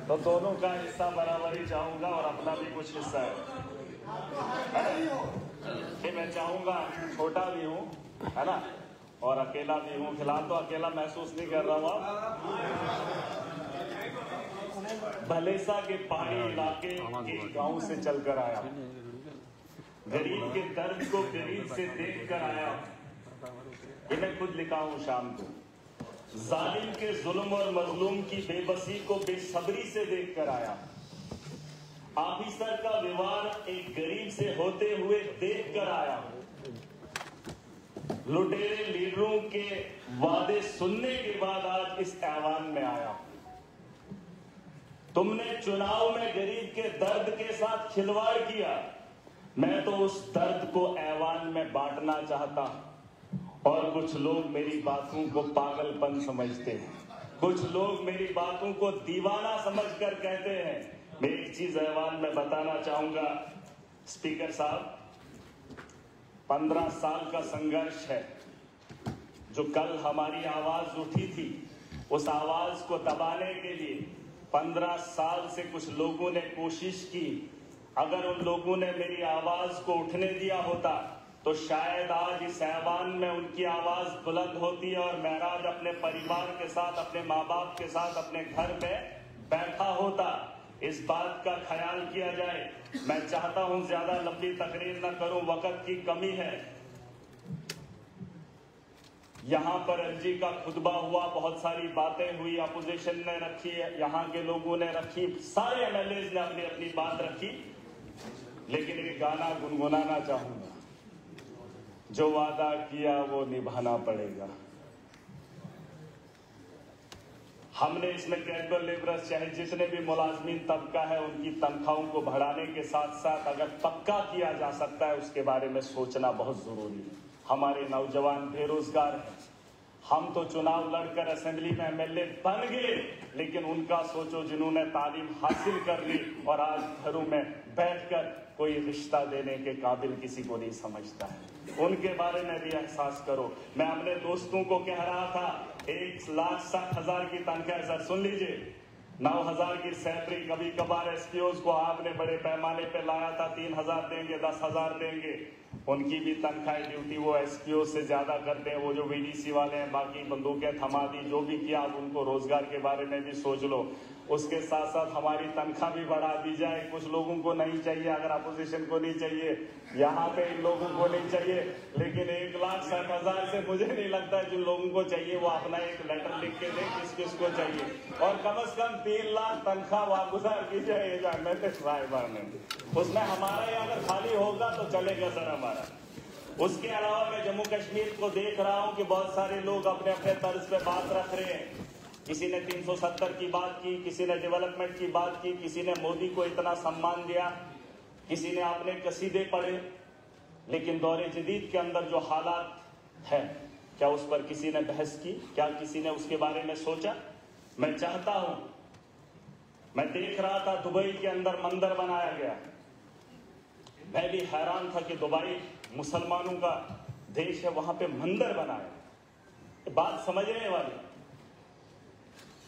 तो दोनों का हिस्सा बराबरी चाहूंगा और अपना भी कुछ हिस्सा है कि मैं चाहूंगा, छोटा भी हूँ है ना, और अकेला भी हूँ। फिलहाल तो अकेला महसूस नहीं कर रहा हूँ। भलेसा के पहाड़ी इलाके के गांव से चलकर आया, गरीब के दर्द को गरीब से देख कर आया। ये मैं खुद लिखा हूँ शाम को। जालिम के जुल्म और मजलूम की बेबसी को बेसब्री से देख कर आया। ऑफिसर का व्यवहार एक गरीब से होते हुए देख कर आया। लुटेरे लीडरों के वादे सुनने के बाद आज इस ऐवान में आया। तुमने चुनाव में गरीब के दर्द के साथ खिलवाड़ किया। मैं तो उस दर्द को ऐवान में बांटना चाहता। और कुछ लोग मेरी बातों को पागलपन समझते हैं, कुछ लोग मेरी बातों को दीवाना समझकर कहते हैं। मैं एक चीज ऐवान में बताना चाहूंगा स्पीकर साहब, 15 साल का संघर्ष है। जो कल हमारी आवाज उठी थी, उस आवाज को दबाने के लिए 15 साल से कुछ लोगों ने कोशिश की। अगर उन लोगों ने मेरी आवाज को उठने दिया होता तो शायद आज इस ऐवान में उनकी आवाज बुलंद होती और महराज अपने परिवार के साथ, अपने माँ बाप के साथ अपने घर में बैठा होता। इस बात का ख्याल किया जाए। मैं चाहता हूं ज्यादा लंबी तकरीर न करूं, वक्त की कमी है। यहां पर एलजी का खुतबा हुआ, बहुत सारी बातें हुई, अपोजिशन ने रखी, यहां के लोगों ने रखी, सारे एमएलए ने अपनी अपनी बात रखी। लेकिन एक गाना गुनगुनाना चाहूंगा, जो वादा किया वो निभाना पड़ेगा। हमने इसमें कैजुअल लेबरर्स चाहे जितने भी मुलाजमीन तबका है उनकी तनख्वाहों को बढ़ाने के साथ साथ अगर पक्का किया जा सकता है उसके बारे में सोचना बहुत जरूरी है। हमारे नौजवान बेरोजगार हैं। हम तो चुनाव लड़कर असेंबली में एमएलए बन गए, लेकिन उनका सोचो जिन्होंने तालीम हासिल कर ली और आज घरों में बैठकर कोई रिश्ता देने के काबिल किसी को नहीं समझता है। उनके बारे में भी एहसास करो। मैं अपने दोस्तों को कह रहा था 1,60,000 की तनख्वाह, सर सुन लीजिए, 9,000 की सैलरी, कभी कभार एसपीओज को आपने बड़े पैमाने पे लाया था, 3,000 देंगे, 10,000 देंगे। उनकी भी तनख्वाह ड्यूटी वो एसपीओ से ज्यादा करते हैं। वो जो वीडीसी वाले हैं, बाकी बंदूकें थमा दी, जो भी किया, आप उनको रोजगार के बारे में भी सोच लो। उसके साथ साथ हमारी तनख्वाह भी बढ़ा दी जाए। कुछ लोगों को नहीं चाहिए, अगर अपोजिशन को नहीं चाहिए, यहाँ पे इन लोगों को नहीं चाहिए, लेकिन 1,60,000 से मुझे नहीं लगता जिन लोगों को चाहिए वो अपना एक लेटर लिख के दे किस किस को चाहिए। और कम से कम 3 लाख तनख्वाह वागुजार की जाए उसमें हमारा ही अगर खाली होगा तो चलेगा सर हमारा। उसके अलावा मैं जम्मू कश्मीर को देख रहा हूँ कि बहुत सारे लोग अपने अपने तर्ज पे बात रख रहे हैं। किसी ने 370 की बात की, किसी ने डेवलपमेंट की बात की, किसी ने मोदी को इतना सम्मान दिया, किसी ने अपने कसीदे पढ़े। लेकिन दौरे जदीद के अंदर जो हालात है, क्या उस पर किसी ने बहस की? क्या किसी ने उसके बारे में सोचा? मैं चाहता हूं, मैं देख रहा था दुबई के अंदर मंदिर बनाया गया। मैं भी हैरान था कि दुबई मुसलमानों का देश है, वहां पे मंदिर बनाया। बात समझने वाली,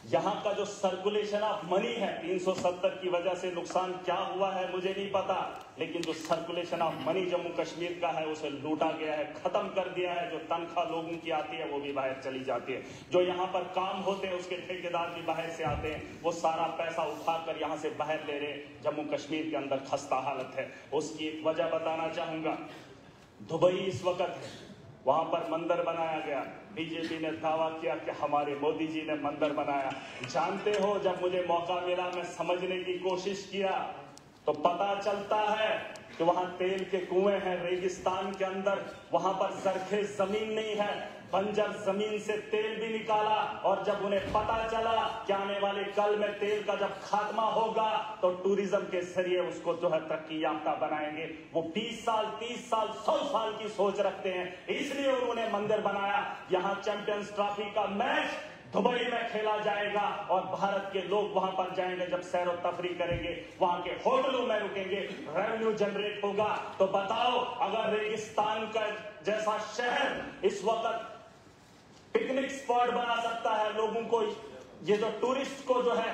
यहां का जो सर्कुलेशन ऑफ मनी है, 370 की वजह से नुकसान क्या हुआ है मुझे नहीं पता, लेकिन जो circulation of money Jammu Kashmir का है उसे लूटा गया है, खत्म कर दिया है। जो तनख्वाह लोगों की आती है वो भी बाहर चली जाती है। जो यहां पर काम होते हैं उसके ठेकेदार भी बाहर से आते हैं, वो सारा पैसा उठाकर यहां से बाहर ले रहे। जम्मू कश्मीर के अंदर खस्ता हालत है। उसकी एक वजह बताना चाहूंगा। दुबई इस वक्त है, वहां पर मंदिर बनाया गया। बीजेपी ने दावा किया कि हमारे मोदी जी ने मंदिर बनाया। जानते हो, जब मुझे मौका मिला मैं समझने की कोशिश किया तो पता चलता है कि वहां तेल के कुएं हैं रेगिस्तान के अंदर, वहां पर सरखेज जमीन नहीं है, बंजर जमीन से तेल भी निकाला। और जब उन्हें पता चला कि आने वाले कल में तेल का जब खात्मा होगा तो टूरिज्म के जरिए उसको जो है तरक्की याफ्ता बनाएंगे, वो 20 साल 30 साल 100 साल की सोच रखते हैं, इसलिए उन्होंने मंदिर बनाया। यहाँ चैंपियंस ट्रॉफी का मैच दुबई में खेला जाएगा और भारत के लोग वहां पर जाएंगे, जब सैर और तफरी करेंगे, वहां के होटलों में रुकेंगे, रेवेन्यू जनरेट होगा। तो बताओ, अगर रेगिस्तान का जैसा शहर इस वक्त पिकनिक स्पॉट बना सकता है लोगों को, ये जो टूरिस्ट को जो है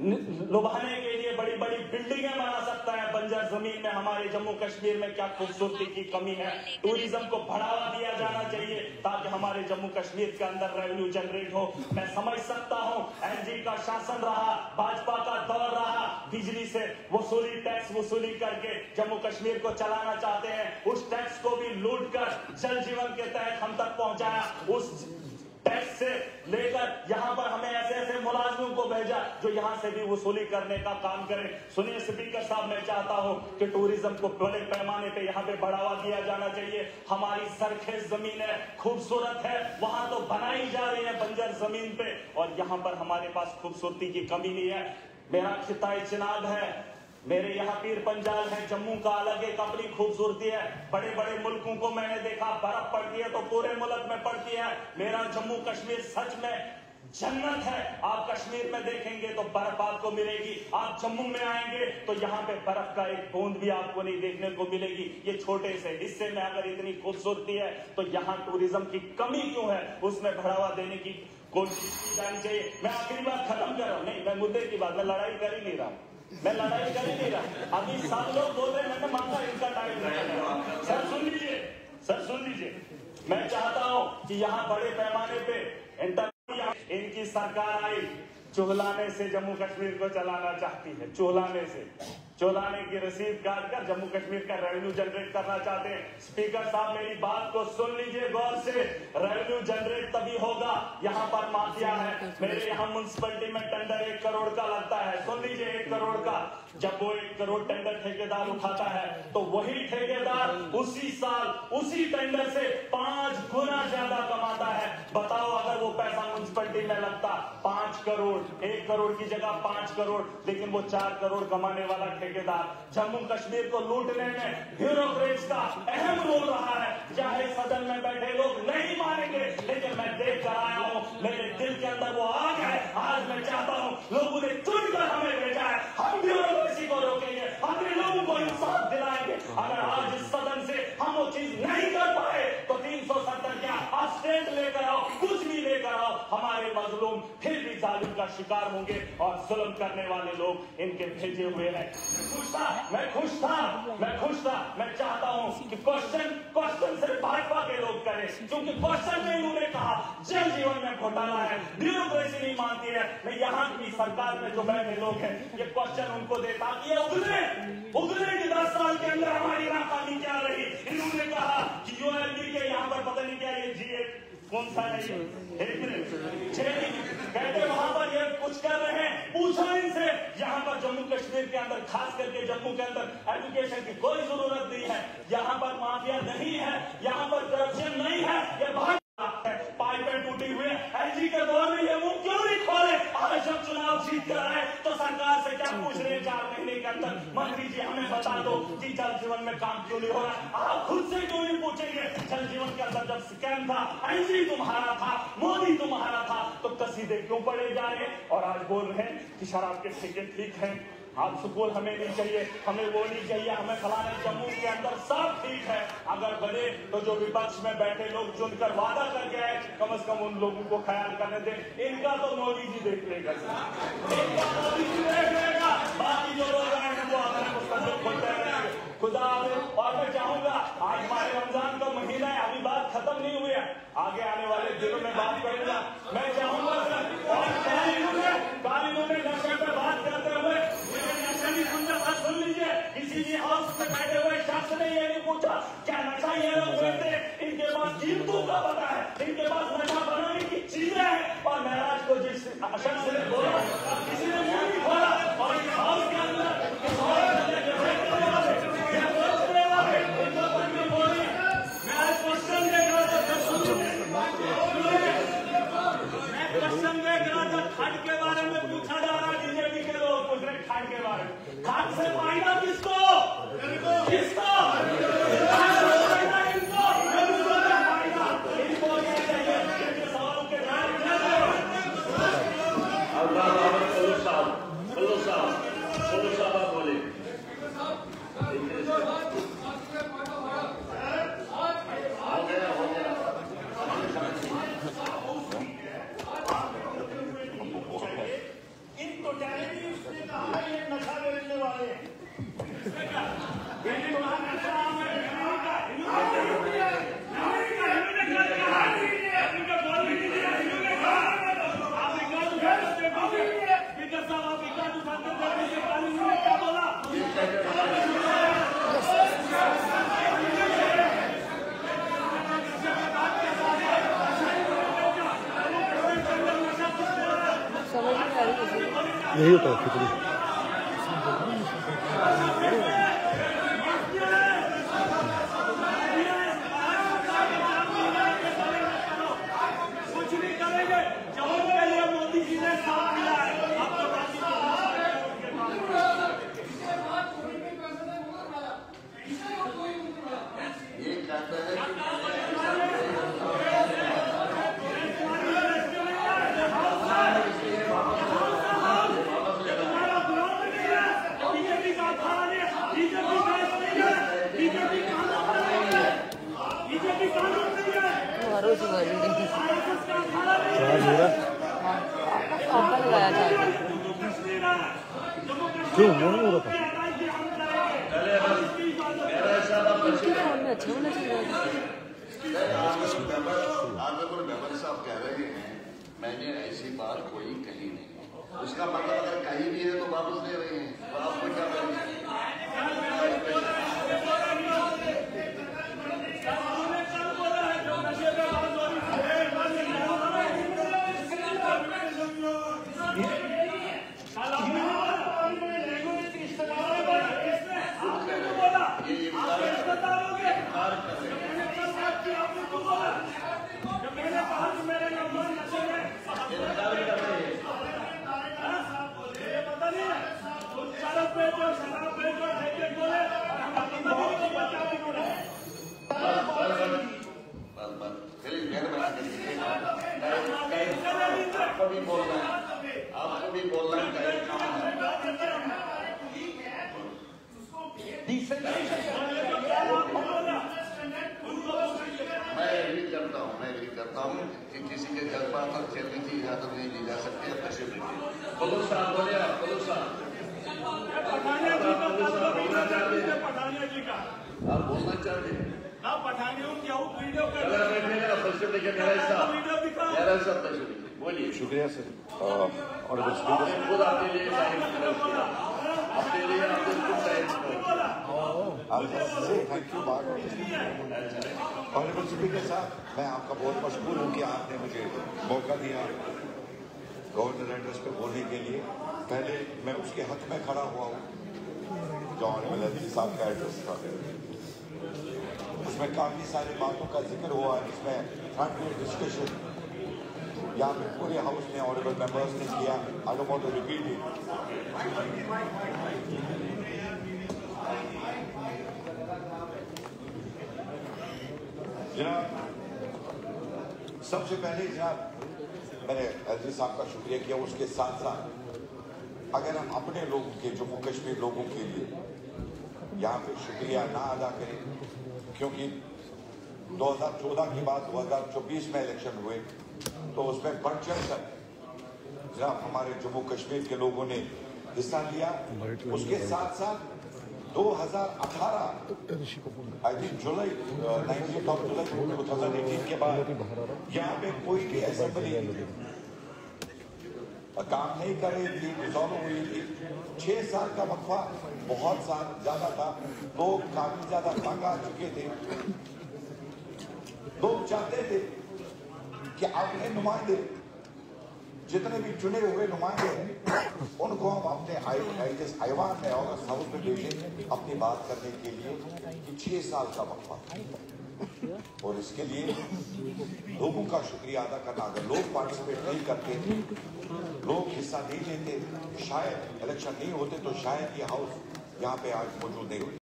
लुभाने के लिए बड़ी बड़ी बिल्डिंगें बना सकता है। बंजर जमीन में हमारे जम्मू कश्मीर में क्या खूबसूरती की कमी है। टूरिज्म को बढ़ावा दिया जाना चाहिए ताकि हमारे जम्मू कश्मीर के अंदर रेवेन्यू जनरेट हो। मैं समझ सकता हूं एनजी का शासन रहा, भाजपा का दौर रहा, बिजली से वसूली, टैक्स वसूली करके जम्मू कश्मीर को चलाना चाहते हैं। उस टैक्स को भी लूट कर जल जीवन के तहत हम तक पहुंचाया। उस टैक्स से लेकर यहाँ पर हमें ऐसे ऐसे मुलाजिमों को भेजा जो यहाँ से भी वसूली करने का काम करें। सुनिए स्पीकर साहब, मैं चाहता हूँ कि टूरिज्म को बड़े पैमाने पे यहाँ पे बढ़ावा दिया जाना चाहिए। हमारी सरखेज जमीन है, खूबसूरत है, वहां तो बनाई जा रही है बंजर जमीन पे, और यहाँ पर हमारे पास खूबसूरती की कमी नहीं है। मेरा खिताई चिनाब है, मेरे यहाँ पीर पंजाल है, जम्मू का अलग एक अपनी खूबसूरती है। बड़े बड़े मुल्कों को मैंने देखा, बर्फ पड़ती है तो पूरे मुल्क में पड़ती है। मेरा जम्मू कश्मीर सच में जन्नत है। आप कश्मीर में देखेंगे तो बर्फ आपको मिलेगी, आप जम्मू में आएंगे तो यहाँ पे बर्फ का एक बूंद भी आपको नहीं देखने को मिलेगी। ये छोटे से हिस्से में अगर इतनी खूबसूरती है तो यहाँ टूरिज्म की कमी क्यों है, उसमें बढ़ावा देने की कोशिश की जानी चाहिए। मैं आखिरी बात खत्म कर रहा हूँ, नहीं मैं मुद्दे की बात, मैं लड़ाई कर ही नहीं रहा, मैं लड़ाई कर ही नहीं रहा। अभी सब लोग बोल रहे हैं, मैंने मांगा इनका टाइम नहीं। सर सुन लीजिए, सर सुन लीजिए, मैं चाहता हूं कि यहाँ बड़े पैमाने पे इनकी सरकार आई, चुहलाने से जम्मू कश्मीर को चलाना चाहती है, चुहलाने की रसीद काट कर जम्मू कश्मीर का रेवेन्यू जनरेट करना चाहते हैं। स्पीकर साहब मेरी बात को सुन लीजिए गौर से, रेवेन्यू जनरेट तभी होगा, यहाँ पर माफिया है। मेरे यहाँ म्युनिसिपैलिटी में टेंडर 1 करोड़ का लगता है, सुन लीजिए 1 करोड़ का। जब वो 1 करोड़ टेंडर ठेकेदार उठाता है तो वही ठेकेदार उसी साल उसी टेंडर से 5 गुना ज्यादा कमाता है। बताओ अगर वो पैसा म्युनिसिपैलिटी में लगता 5 करोड़, 1 करोड़ की जगह 5 करोड़, लेकिन वो 4 करोड़ कमाने वाला ठेकेदार जम्मू कश्मीर को लूटने में ब्यूरोक्रेट्स का अहम रोल रहा है। चाहे सदन में बैठे लोग नहीं मानेंगे, लेकिन मैं देख कर आया हूं, मेरे दिल के अंदर वो आग है। आज मैं चाहता हूं, लोगों ने चुनकर हमें भेजा है, हम ब्यूरोक्रेसी को रोकेंगे, अपने लोगों को इंसाफ दिलाएंगे। अगर आज इस सदन से हम वो चीज नहीं कर पाए तो 370 क्या, आप स्टेट लेकर आओ, कुछ भी लेकर आओ, हमारे मजलूम फिर भी जालिम का शिकार होंगे और जुल्म करने वाले लोग इनके भेजे हुए हैं। मैं खुश था। मैं चाहता हूं कि क्वेश्चन सिर्फ भाजपा के लोग करें, क्योंकि क्वेश्चन में इन्होंने कहा जल जीवन में घोटाला है, ब्यूरोक्रेसी नहीं मानती है। मैं यहाँ की सरकार में जो बैठे लोग हैं, ये क्वेश्चन उनको दे ताकि ये उगले कि 10 साल के अंदर हमारी नाकामी क्या रही। इन्होंने कहा कि यूएलबी के यहाँ पर पता नहीं क्या ये जी कौन सा है, एक मिनट, कहते वहां पर ये कुछ कर रहे हैं, पूछो इनसे। यहाँ पर जम्मू कश्मीर के अंदर, खास करके जम्मू के अंदर एजुकेशन की कोई जरूरत नहीं है, यहाँ पर माफिया नहीं है, यहाँ पर करप्शन नहीं है, ये बहुत पाइपें टूटी हुई है। एलजी के दौर में ये मुंह क्यों नहीं खोले? आज जब चुनाव जीत कर आए तो सरकार से क्या पूछ रहे हैं 4 महीने के अंदर, मंत्री जी हमें बता दो कि जल जीवन में काम क्यों नहीं हो रहा। आप खुद से क्यों नहीं पूछेंगे? जल जीवन के अंदर जब स्कैम था, एलजी तुम्हारा था, मोदी तुम्हारा था, तो कसीदे क्यों पड़े जा रहे हैं? और आज बोल रहे हैं कि शराब के ठेके ठीक है, आप सुकून हमें नहीं चाहिए, हमें वो नहीं चाहिए, हमें फलाने। जम्मू के अंदर सब ठीक है, अगर बने तो जो विपक्ष में बैठे लोग चुनकर वादा करके आए, कम से कम उन लोगों को ख्याल करने दें। इनका तो मोदी जी देख लेगा, बाकी जो लोग आए हैं वो अपने मुस्तकबिल खोलते रहेंगे। खुदा हाफिज़। और मैं चाहूंगा, आज हमारे रमजान का महीना है, अभी बात खत्म नहीं हुई है, आगे आने वाले दिनों में बात करूंगा। मैं चाहूंगा सर, और कानूनों में नशे पे बात करते हुए सुन लीजिए, किसी भी हाउस में बैठे हुए शख्स ने ये नहीं पूछा क्या नशा ये लोग बेचते, इनके पास कीमतों का पता है, इनके पास नशा बनाने की चीजें हैं। और महराज को जिस शख्स ने बोला, किसी ने मुंह नहीं खोला, और इस हाउस के अंदर खाट के बारे में पूछा जा रहा है, बीजेपी के लोग पूछ रहे खाट के बारे में। खाट से फायदा किसको? सवालों के साहब बोले इन टोटैलिटी नशा बेचने वाले हैं। यही होता है खिचड़ी। कुछ नहीं करेंगे, जवाब के लिए मोदी जी ने साथ दिया है। ये कहता है क्यों वो नहीं हो रहा था? ऑनरेबल मेंबर साहब कह रहे हैं मैंने ऐसी बात कोई कही नहीं। उसका मतलब अगर कहीं भी है तो वापस दे रहे हैं, तो आपको क्या करेंगे? आपको भी बोलना है मैं एग्री करता हूँ कि किसी के जज्बात और चलने की इजाजत नहीं दी जा सकती है। तशरीफ रखिए। बोलो साहब, बोले आप। बोलो साहब, आप बोलना चाहते हैं? बोलिए। शुक्रिया सर। और आपने खुद अपने लिए टाइम अपने लिए आपने खुद time thank you. Honourable speaker साहब, मैं आपका बहुत मशहूर हूँ कि आपने मुझे मौका दिया गवर्नर एड्रेस पे बोलने के लिए। पहले मैं उसके हक में खड़ा हुआ हूँ जो ऑनरेबल अजीज साहब का एड्रेस था। उसमें काफ़ी सारी बातों का जिक्र हुआ, इसमें फ्रंट डिस्कशन यहाँ पे पूरे हाउस ने ऑनरेबल मेंबर्स ने किया। I don't want to repeat it. जनाब, सबसे पहले जनाब मैंने अजीज साहब का शुक्रिया किया। उसके साथ साथ अगर हम अपने लोगों के, जम्मू कश्मीर लोगों के लिए यहाँ पे शुक्रिया ना अदा करें, क्योंकि 2014 के बाद 2024 में इलेक्शन हुए तो उसमें बढ़ चढ़ कर जनाब हमारे जम्मू कश्मीर के लोगों ने हिस्सा लिया। उसके साथ साथ 2018 आई थिंक जुलाई 19 जुलाई 2018 के बाद यहाँ पे कोई भी असेंबली काम नहीं कर रही थी, डिसॉल्व हुई थी। 6 साल का वक्फा बहुत ज्यादा था। लोग काफी ज्यादा तंग आ चुके थे। लोग चाहते थे कि अपने नुमाइंदे जितने भी चुने हुए नुमाइंदे हैं उनको हम अपने ऐवान में और हाउस में भेजें अपनी बात करने के लिए कि 6 साल का वक्फा। और इसके लिए लोगों का शुक्रिया अदा करना। अगर लोग पार्टिसिपेट नहीं करते, लोग हिस्सा नहीं लेते, शायद इलेक्शन नहीं होते तो शायद ये हाउस यहाँ पे आज मौजूद नहीं होती।